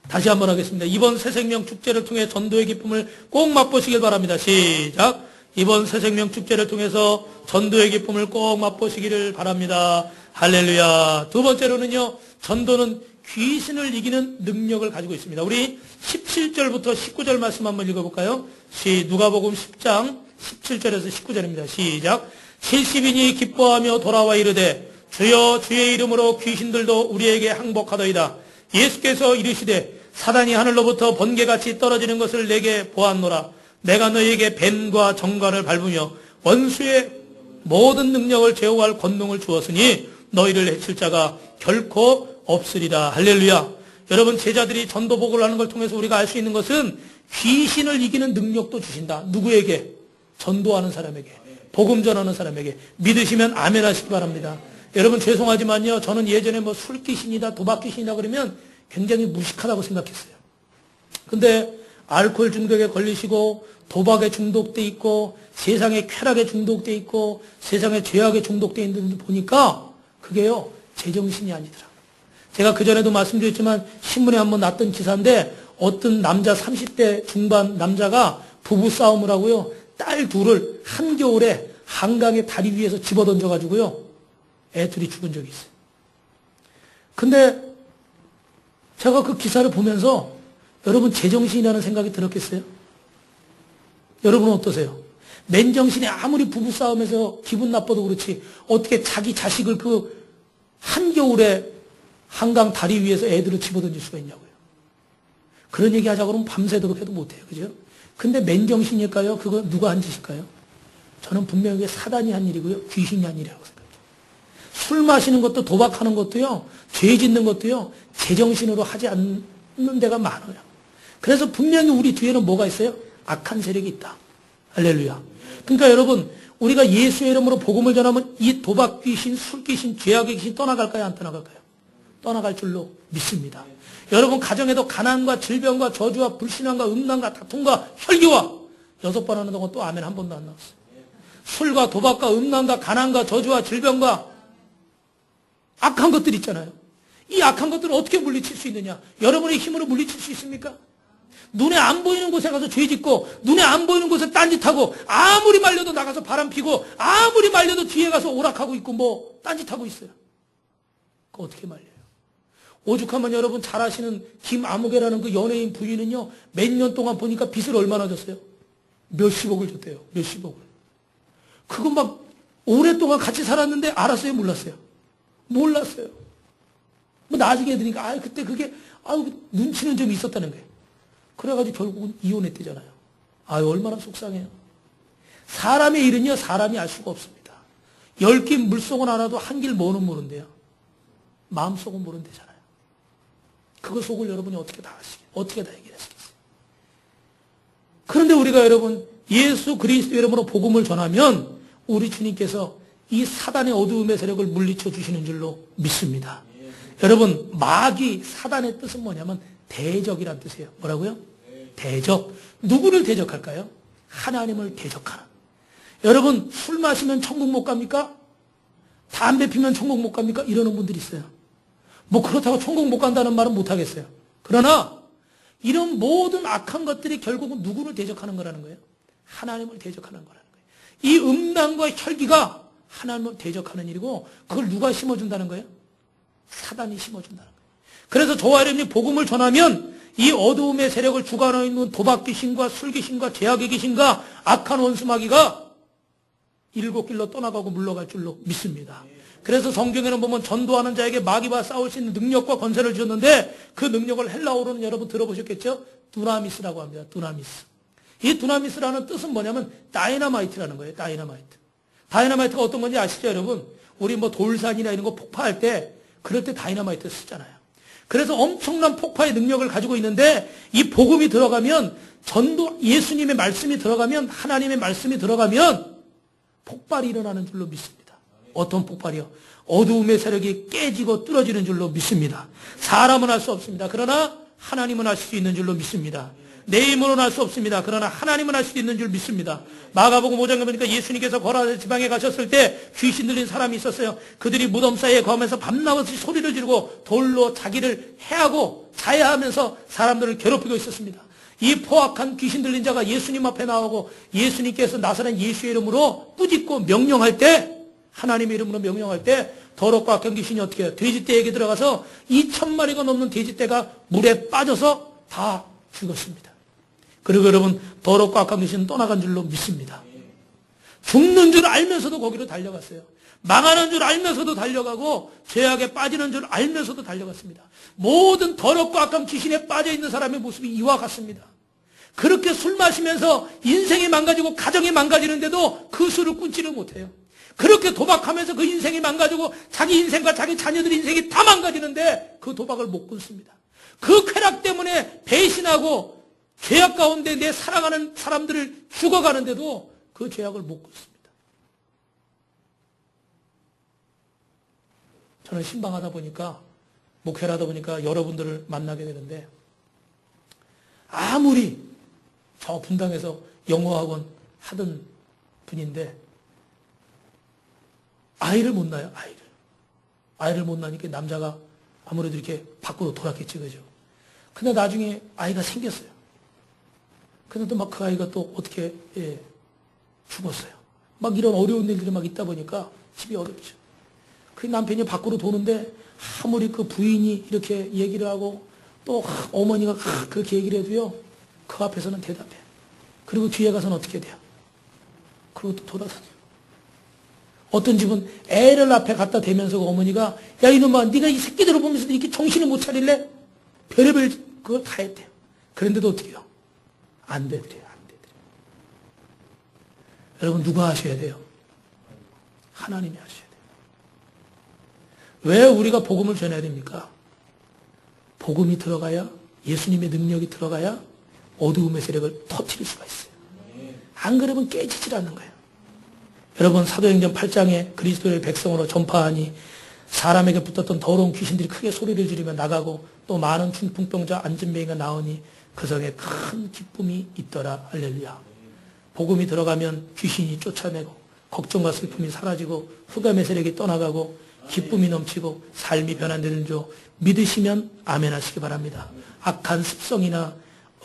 다시 한번 하겠습니다. 이번 새생명 축제를 통해 전도의 기쁨을 꼭 맛보시길 바랍니다. 시작. 이번 새생명 축제를 통해서 전도의 기쁨을 꼭 맛보시기를 바랍니다. 할렐루야. 두 번째로는요, 전도는 귀신을 이기는 능력을 가지고 있습니다. 우리 17절부터 19절 말씀 한번 읽어볼까요? 누가복음 10장 17절에서 19절입니다. 시작. 70인이 기뻐하며 돌아와 이르되 주여 주의 이름으로 귀신들도 우리에게 항복하더이다. 예수께서 이르시되 사단이 하늘로부터 번개같이 떨어지는 것을 내게 보았노라. 내가 너희에게 뱀과 정관을 밟으며 원수의 모든 능력을 제어할 권능을 주었으니 너희를 해칠 자가 결코 없으리라. 할렐루야. 여러분, 제자들이 전도복을 하는 걸 통해서 우리가 알 수 있는 것은 귀신을 이기는 능력도 주신다. 누구에게? 전도하는 사람에게. 복음 전하는 사람에게. 믿으시면 아멘 하시기 바랍니다. 여러분 죄송하지만요, 저는 예전에 뭐 술귀신이다 도박귀신이다 그러면 굉장히 무식하다고 생각했어요. 근데 알코올 중독에 걸리시고 도박에 중독돼 있고 세상의 쾌락에 중독돼 있고 세상의 죄악에 중독돼 있는 분들 보니까 그게요 제정신이 아니더라. 제가 그전에도 말씀드렸지만 신문에 한번 났던 기사인데 어떤 남자 30대 중반 남자가 부부싸움을 하고요 딸 둘을 한겨울에 한강의 다리 위에서 집어던져가지고요 애 둘이 죽은 적이 있어요. 근데 제가 그 기사를 보면서 여러분 제정신이라는 생각이 들었겠어요? 여러분은 어떠세요? 맨정신에 아무리 부부싸움에서 기분 나빠도 그렇지 어떻게 자기 자식을 그 한겨울에 한강 다리 위에서 애들을 집어던질 수가 있냐고요. 그런 얘기 하자고 그러면 밤새도록 해도 못해요. 그죠? 근데 맨정신일까요? 그거 누가 한 짓일까요? 저는 분명히 사단이 한 일이고요. 귀신이 한 일이라고 생각해요. 술 마시는 것도 도박하는 것도요. 죄 짓는 것도요. 제정신으로 하지 않는 데가 많아요. 그래서 분명히 우리 뒤에는 뭐가 있어요? 악한 세력이 있다. 할렐루야. 그러니까 여러분 우리가 예수의 이름으로 복음을 전하면 이 도박 귀신, 술 귀신, 죄악의 귀신 떠나갈까요? 안 떠나갈까요? 떠나갈 줄로 믿습니다. 여러분 가정에도 가난과 질병과 저주와 불신앙과 음란과 다툼과 혈기와 6번 하는 동안 또 아멘 한 번도 안 나왔어요. 술과 도박과 음란과 가난과 저주와 질병과 악한 것들 있잖아요. 이 악한 것들을 어떻게 물리칠 수 있느냐? 여러분의 힘으로 물리칠 수 있습니까? 눈에 안 보이는 곳에 가서 죄 짓고 눈에 안 보이는 곳에 딴짓하고 아무리 말려도 나가서 바람 피고 아무리 말려도 뒤에 가서 오락하고 있고 뭐 딴짓하고 있어요. 그거 어떻게 말려요? 오죽하면 여러분 잘 아시는 김아무개라는 그 연예인 부인은요 몇 년 동안 보니까 빚을 얼마나 졌어요? 몇십억을 졌대요. 몇십억을. 그거 막 오랫동안 같이 살았는데 알았어요? 몰랐어요? 몰랐어요. 뭐 나중에 들으니까 그때 그게 눈치는 좀 있었다는 거예요. 그래가지고 결국은 이혼했대잖아요. 얼마나 속상해요. 사람의 일은요 사람이 알 수가 없습니다. 10길 물속은 알아도 한 길 뭐는 모른대요. 마음속은 모른대잖아요. 그거 속을 여러분이 어떻게 다 해결하시겠어요? 그런데 우리가 여러분 예수 그리스도 이름으로 복음을 전하면 우리 주님께서 이 사단의 어두움의 세력을 물리쳐 주시는 줄로 믿습니다. 여러분 마귀 사단의 뜻은 뭐냐면 대적이란 뜻이에요. 뭐라고요? 대적. 누구를 대적할까요? 하나님을 대적하는. 여러분 술 마시면 천국 못 갑니까? 담배 피면 천국 못 갑니까? 이러는 분들이 있어요. 뭐 그렇다고 천국 못 간다는 말은 못 하겠어요. 그러나 이런 모든 악한 것들이 결국은 누구를 대적하는 거라는 거예요? 하나님을 대적하는 거라는 거예요. 이 음란과 혈기가 하나님을 대적하는 일이고 그걸 누가 심어준다는 거예요? 사단이 심어준다는 거예요. 그래서 저와 여러분이 복음을 전하면 이 어두움의 세력을 주관하고 있는 도박 귀신과 술 귀신과 죄악의 귀신과 악한 원수마귀가 7길로 떠나가고 물러갈 줄로 믿습니다. 그래서 성경에는 보면 전도하는 자에게 마귀와 싸울 수 있는 능력과 권세를 주셨는데 그 능력을 헬라어로는 여러분 들어보셨겠죠? 두나미스라고 합니다. 두나미스. 이 두나미스라는 뜻은 뭐냐면 다이너마이트라는 거예요. 다이너마이트. 다이너마이트가 어떤 건지 아시죠 여러분? 우리 뭐 돌산이나 이런 거 폭파할 때 그럴 때 다이너마이트 쓰잖아요. 그래서 엄청난 폭파의 능력을 가지고 있는데 이 복음이 들어가면 전도 예수님의 말씀이 들어가면 하나님의 말씀이 들어가면 폭발이 일어나는 줄로 믿습니다. 어떤 폭발이요? 어두움의 세력이 깨지고 뚫어지는 줄로 믿습니다. 사람은 할 수 없습니다. 그러나 하나님은 할 수 있는 줄로 믿습니다. 내 힘으로는 할 수 없습니다. 그러나 하나님은 할 수 있는 줄 믿습니다. 마가복음 5장에 보니까 예수님께서 거라사 지방에 가셨을 때 귀신 들린 사람이 있었어요. 그들이 무덤 사이에 거하면서 밤낮없이 소리를 지르고 돌로 자기를 해하고 자해하면서 사람들을 괴롭히고 있었습니다. 이 포악한 귀신 들린 자가 예수님 앞에 나오고 예수님께서 나사렛 예수의 이름으로 꾸짖고 명령할 때 하나님의 이름으로 명령할 때 더럽고 악한 귀신이 어떻게 해요? 돼지떼에게 들어가서 2,000마리가 넘는 돼지떼가 물에 빠져서 다 죽었습니다. 그리고 여러분 더럽고 악한 귀신은 떠나간 줄로 믿습니다. 죽는 줄 알면서도 거기로 달려갔어요. 망하는 줄 알면서도 달려가고 죄악에 빠지는 줄 알면서도 달려갔습니다. 모든 더럽고 악한 귀신에 빠져있는 사람의 모습이 이와 같습니다. 그렇게 술 마시면서 인생이 망가지고 가정이 망가지는데도 그 술을 끊지를 못해요. 그렇게 도박하면서 그 인생이 망가지고 자기 인생과 자기 자녀들 인생이 다 망가지는데 그 도박을 못 끊습니다. 그 쾌락 때문에 배신하고 죄악 가운데 내 사랑하는 사람들을 죽어가는데도 그 죄악을 못 끊습니다. 저는 신방하다 보니까, 목회를 하다 보니까 여러분들을 만나게 되는데, 아무리 저 분당에서 영어학원 하던 분인데, 아이를 못 낳아요, 아이를. 아이를 못 낳으니까 남자가 아무래도 이렇게 밖으로 돌았겠지, 그죠? 근데 나중에 아이가 생겼어요. 근데 또 막 그 아이가 또 어떻게, 죽었어요. 막 이런 어려운 일들이 막 있다 보니까 집이 어렵죠. 그 남편이 밖으로 도는데 아무리 그 부인이 이렇게 얘기를 하고 또 어머니가 그렇게 얘기를 해도요, 그 앞에서는 대답해. 그리고 뒤에 가서는 어떻게 돼요? 그리고 또 돌아다녀. 어떤 집은 애를 앞에 갖다 대면서 그 어머니가, 야 이놈아, 네가 이 새끼들을 보면서 이렇게 정신을 못 차릴래? 별의별 그걸 다 했대요. 그런데도 어떻게 해요? 안 되더래요. 안 되더래요. 여러분, 누가 하셔야 돼요? 하나님이 하셔야 돼요. 왜 우리가 복음을 전해야 됩니까? 복음이 들어가야, 예수님의 능력이 들어가야 어두움의 세력을 터뜨릴 수가 있어요. 안 그러면 깨지질 않는 거예요. 여러분, 사도행전 8장에 그리스도의 백성으로 전파하니 사람에게 붙었던 더러운 귀신들이 크게 소리를 지르며 나가고 또 많은 중풍병자 안진뱅이가 나오니 그 성에 큰 기쁨이 있더라. 할렐루야. 복음이 들어가면 귀신이 쫓아내고 걱정과 슬픔이 사라지고 흑암의 세력이 떠나가고 기쁨이 넘치고 삶이 변화되는 줄 믿으시면 아멘 하시기 바랍니다. 악한 습성이나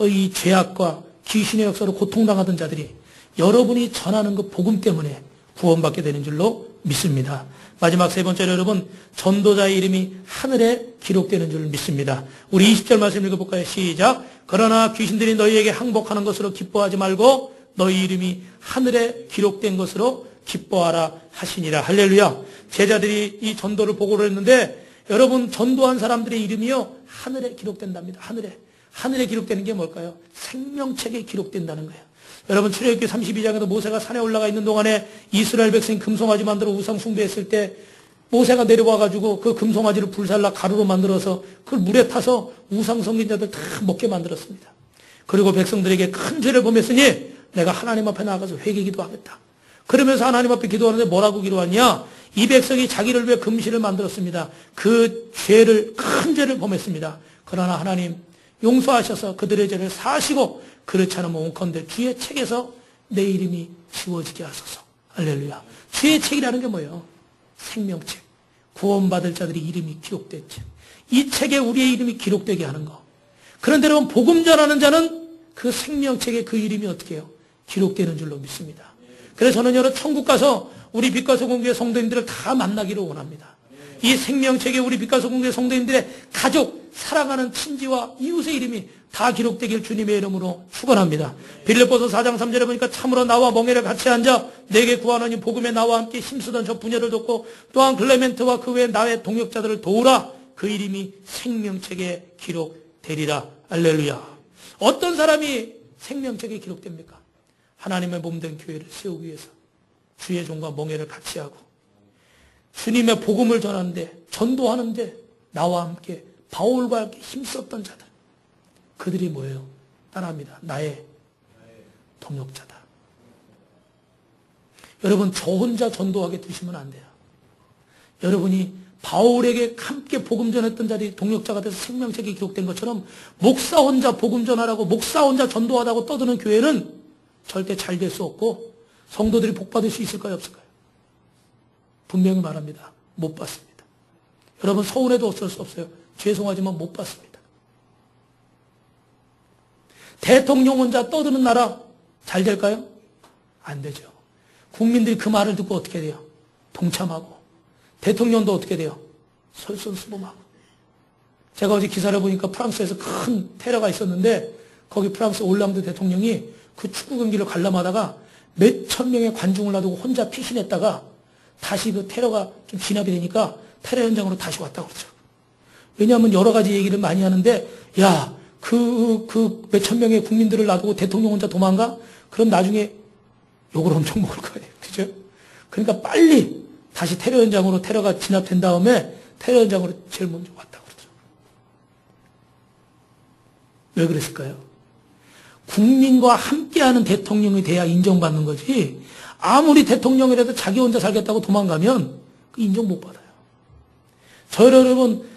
이 죄악과 귀신의 역사로 고통당하던 자들이 여러분이 전하는 그 복음 때문에 구원받게 되는 줄로 믿습니다. 마지막 세 번째로 여러분, 전도자의 이름이 하늘에 기록되는 줄 믿습니다. 우리 20절 말씀 읽어볼까요? 시작. 그러나 귀신들이 너희에게 항복하는 것으로 기뻐하지 말고 너희 이름이 하늘에 기록된 것으로 기뻐하라 하시니라. 할렐루야. 제자들이 이 전도를 보고를 했는데 여러분, 전도한 사람들의 이름이요 하늘에 기록된답니다. 하늘에 기록되는 게 뭘까요? 생명책에 기록된다는 거예요. 여러분, 출애굽기 32장에도 모세가 산에 올라가 있는 동안에 이스라엘 백성이 금송아지 만들어 우상 숭배했을 때 모세가 내려와가지고 그 금송아지를 불살라 가루로 만들어서 그걸 물에 타서 우상 섬긴자들 다 먹게 만들었습니다. 그리고 백성들에게 큰 죄를 범했으니 내가 하나님 앞에 나가서 회개 기도하겠다. 그러면서 하나님 앞에 기도하는데 뭐라고 기도하냐? 이 백성이 자기를 위해 금신을 만들었습니다. 그 죄를, 큰 죄를 범했습니다. 그러나 하나님 용서하셔서 그들의 죄를 사하시고 그렇지 않으면 온컨대 주의 책에서 내 이름이 지워지게 하소서. 할렐루야. 주의 책이라는 게 뭐예요? 생명책. 구원받을 자들의 이름이 기록된 책. 이 책에 우리의 이름이 기록되게 하는 거. 그런데 여러분, 복음 전하는 자는 그 생명책에 그 이름이 어떻게 해요? 기록되는 줄로 믿습니다. 그래서 저는 여러 천국 가서 우리 빛과 소금교회 성도님들을 다 만나기를 원합니다. 이 생명책에 우리 빛과 소금교회 성도님들의 가족, 사랑하는 친지와 이웃의 이름이 다 기록되길 주님의 이름으로 축원합니다. 빌립보서 4장 3절에 보니까 참으로 나와 멍에를 같이 앉아 내게 구하노니 복음에 나와 함께 힘쓰던 저 부녀를 돕고 또한 클레멘트와 그 외 나의 동역자들을 도우라. 그 이름이 생명책에 기록되리라. 할렐루야. 어떤 사람이 생명책에 기록됩니까? 하나님의 몸된 교회를 세우기 위해서 주의 종과 멍에를 같이 하고 주님의 복음을 전하는데, 전도하는데 나와 함께 바울과 함께 힘썼던 자들. 그들이 뭐예요? 따라합니다. 나의 동역자다. 여러분, 저 혼자 전도하게 두시면 안 돼요. 여러분이 바울에게 함께 복음 전했던 자들이 동역자가 돼서 생명책에 기록된 것처럼 목사 혼자 복음 전하라고, 목사 혼자 전도하다고 떠드는 교회는 절대 잘 될 수 없고 성도들이 복 받을 수 있을까요? 없을까요? 분명히 말합니다. 못 받습니다. 여러분, 서운해도 어쩔 수 없어요. 죄송하지만 못 받습니다. 대통령 혼자 떠드는 나라 잘 될까요? 안 되죠. 국민들이 그 말을 듣고 어떻게 돼요? 동참하고. 대통령도 어떻게 돼요? 솔선수범하고. 제가 어제 기사를 보니까 프랑스에서 큰 테러가 있었는데 거기 프랑스 올랑드 대통령이 그 축구 경기를 관람하다가 몇천 명의 관중을 놔두고 혼자 피신했다가 다시 그 테러가 좀 진압이 되니까 테러 현장으로 다시 왔다고 그러죠. 왜냐하면 여러 가지 얘기를 많이 하는데, 야, 그 몇천 명의 국민들을 놔두고 대통령 혼자 도망가? 그럼 나중에 욕을 엄청 먹을 거예요. 그죠? 그러니까 빨리 다시 테러 현장으로, 테러가 진압된 다음에 테러 현장으로 제일 먼저 왔다고 그러죠. 왜 그랬을까요? 국민과 함께하는 대통령이 돼야 인정받는 거지, 아무리 대통령이라도 자기 혼자 살겠다고 도망가면 인정 못 받아요. 여러분,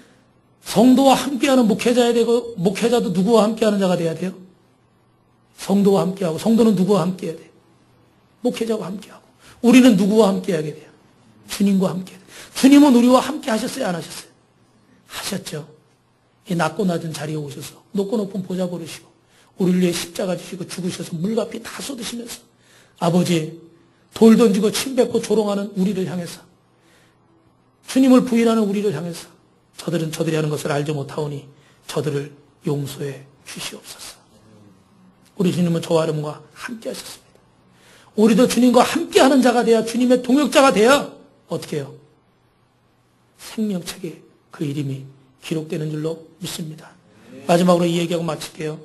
성도와 함께하는 목회자야 되고, 목회자도 누구와 함께하는 자가 돼야 돼요? 성도와 함께하고, 성도는 누구와 함께해야 돼요? 목회자와 함께하고. 우리는 누구와 함께하게 돼요? 주님과 함께. 주님은 우리와 함께 하셨어요, 안 하셨어요? 하셨죠. 이 낮고 낮은 자리에 오셔서 높고 높은 보좌 버리시고 우리를 위해 십자가 지시고 죽으셔서 물과 피 다 쏟으시면서 아버지 돌 던지고 침 뱉고 조롱하는 우리를 향해서 주님을 부인하는 우리를 향해서 저들은 저들이 하는 것을 알지 못하오니 저들을 용서해 주시옵소서. 우리 주님은 저와 여러분과 함께 하셨습니다. 우리도 주님과 함께하는 자가 돼야 주님의 동역자가 돼야 어떻게 해요? 생명책에 그 이름이 기록되는 줄로 믿습니다. 마지막으로 이 얘기하고 마칠게요.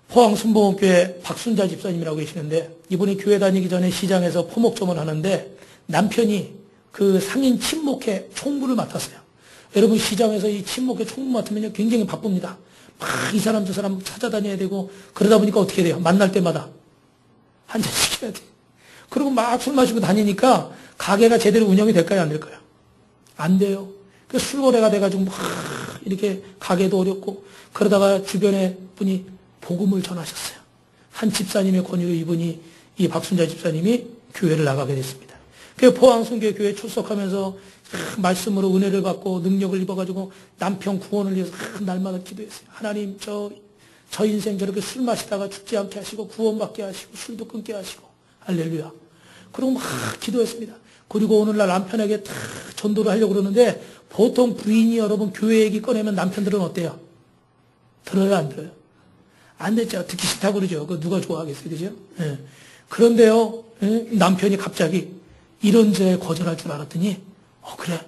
포항 순복음교회 박순자 집사님이라고 계시는데 이분이 교회 다니기 전에 시장에서 포목점을 하는데 남편이 그 상인 친목회 총무를 맡았어요. 여러분 시장에서 이 친목회 총무 맡으면 굉장히 바쁩니다. 막 이 사람 저 사람 찾아다녀야 되고 그러다 보니까 어떻게 돼요? 만날 때마다 한 잔씩 해야 돼. 그리고 막 술 마시고 다니니까 가게가 제대로 운영이 될까요? 안 될까요? 안 돼요. 그 술거래가 돼가지고 막 이렇게 가게도 어렵고 그러다가 주변에 분이 복음을 전하셨어요. 한 집사님의 권유로 이분이 이 박순자 집사님이 교회를 나가게 됐습니다. 그 포항순교 교회 출석하면서 말씀으로 은혜를 받고 능력을 입어가지고 남편 구원을 위해서 날마다 기도했어요. 하나님 저 인생 저렇게 술 마시다가 죽지 않게 하시고 구원받게 하시고 술도 끊게 하시고 할렐루야. 그리고 막 기도했습니다. 그리고 오늘날 남편에게 다 전도를 하려고 그러는데 보통 부인이 여러분 교회 얘기 꺼내면 남편들은 어때요? 들어요, 안 들어요? 안 됐죠. 듣기 싫다고 그러죠. 그 누가 좋아하겠어요, 그죠? 예. 그런데요, 예? 남편이 갑자기 이런 데 거절할 줄 알았더니, 그래.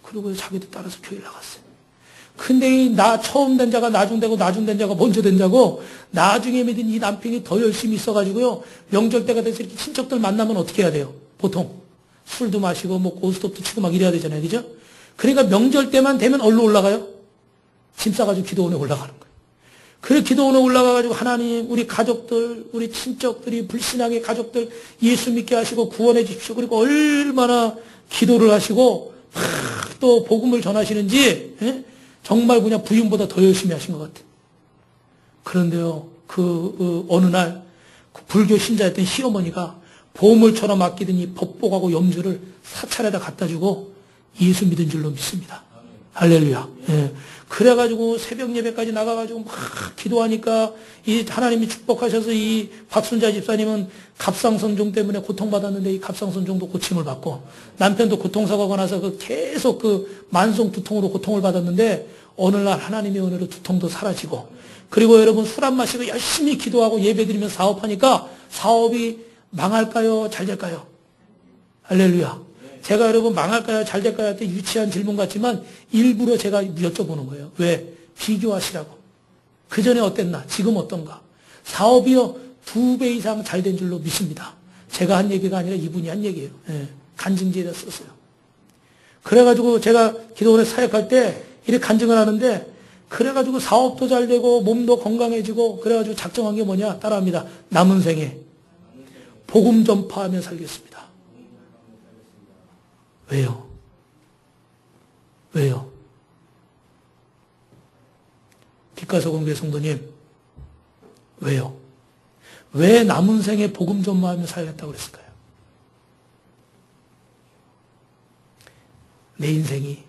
그리고 자기도 따라서 교회를 나갔어요. 근데 이 처음 된 자가 나중되고 나중된 자가 먼저 된 자고 나중에 믿은 이 남편이 더 열심히 있어가지고요. 명절 때가 돼서 이렇게 친척들 만나면 어떻게 해야 돼요? 보통. 술도 마시고 뭐 고스톱도 치고 막 이래야 되잖아요. 그죠? 그러니까 명절 때만 되면 어디로 올라가요? 짐 싸가지고 기도원에 올라가는 거예요. 그래 기도원에 올라가가지고 하나님 우리 가족들 우리 친척들이 불신앙의 가족들 예수 믿게 하시고 구원해 주십시오. 그리고 얼마나 기도를 하시고 또 복음을 전하시는지 예? 정말 그냥 부인보다 더 열심히 하신 것 같아요. 그런데요 어느 날 그 불교 신자였던 시어머니가 보물처럼 아끼던 이 법복하고 염주를 사찰에다 갖다 주고 예수 믿은 줄로 믿습니다. 할렐루야. 예. 그래가지고 새벽 예배까지 나가가지고 막 기도하니까 이 하나님이 축복하셔서 이 박순자 집사님은 갑상선종 때문에 고통받았는데 이 갑상선종도 고침을 받고 남편도 고통사고가 나서 계속 만성 두통으로 고통을 받았는데 어느 날 하나님의 은혜로 두통도 사라지고 그리고 여러분 술 안 마시고 열심히 기도하고 예배드리면서 사업하니까 사업이 망할까요? 잘 될까요? 할렐루야. 제가 여러분 망할까요? 잘 될까요? 할 때 유치한 질문 같지만 일부러 제가 여쭤보는 거예요. 왜? 비교하시라고. 그 전에 어땠나? 지금 어떤가? 사업이요 2배 이상 잘 된 줄로 믿습니다. 제가 한 얘기가 아니라 이분이 한 얘기예요. 예, 간증지에다 썼어요. 그래가지고 제가 기도원에 사역할 때 이렇게 간증을 하는데 그래가지고 사업도 잘 되고 몸도 건강해지고 그래가지고 작정한 게 뭐냐? 따라합니다. 남은 생에 복음 전파하며 살겠습니다. 왜요? 왜요? 빛가서공교회 성도님 왜요? 왜 남은 생에 복음 전파하며 살겠다고 그랬을까요? 내 인생이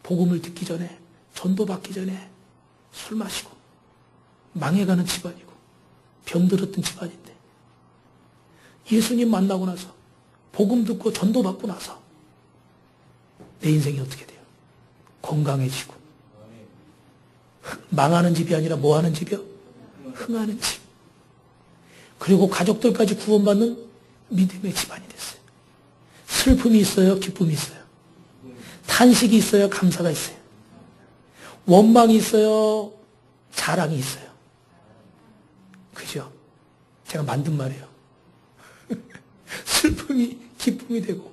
복음을 듣기 전에 전도받기 전에 술 마시고 망해가는 집안이고 병들었던 집안인데 예수님 만나고 나서 복음 듣고 전도받고 나서 내 인생이 어떻게 돼요? 건강해지고 망하는 집이 아니라 뭐 하는 집이요? 흥하는 집. 그리고 가족들까지 구원받는 믿음의 집안이 됐어요. 슬픔이 있어요? 기쁨이 있어요? 탄식이 있어요? 감사가 있어요? 원망이 있어요? 자랑이 있어요? 그죠? 제가 만든 말이에요. 슬픔이 기쁨이 되고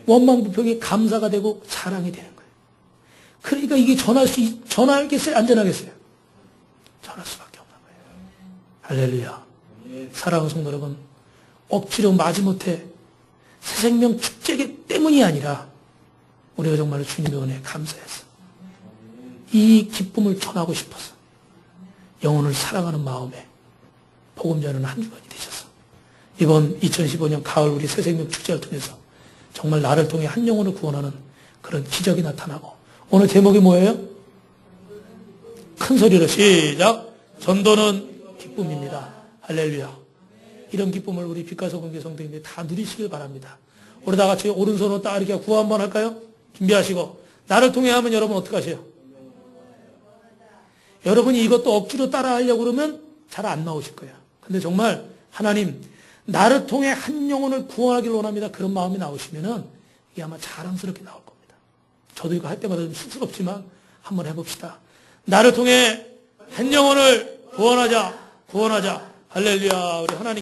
원망 불평이 감사가 되고 자랑이 되는 거예요. 그러니까 이게 전하겠어요? 안 전하겠어요? 전할 수밖에 없는 거예요. 할렐루야. 사랑하는 성도 여러분, 억지로 마지못해 새 생명 축제 때문이 아니라 우리가 정말 주님의 은혜에 감사해서 이 기쁨을 전하고 싶어서 영혼을 사랑하는 마음에 복음 전하는 한 주간이 되셔서 이번 2015년 가을 우리 새생명 축제를 통해서 정말 나를 통해 한 영혼을 구원하는 그런 기적이 나타나고 오늘 제목이 뭐예요? 큰 소리로 시작. 전도는 기쁨입니다. 할렐루야. 이런 기쁨을 우리 빛가서 공개 성도님들이 다 누리시길 바랍니다. 우리 다 같이 오른손으로 딱 이렇게 구호 한번 할까요? 준비하시고 나를 통해 하면 여러분 어떻게 하세요? 여러분이 이것도 억지로 따라 하려고 그러면 잘 안 나오실 거예요. 근데 정말 하나님 나를 통해 한 영혼을 구원하길 원합니다. 그런 마음이 나오시면은 이게 아마 자랑스럽게 나올 겁니다. 저도 이거 할 때마다 좀 쑥스럽지만 한번 해봅시다. 나를 통해 한 영혼을 구원하자. 할렐루야. 우리 하나님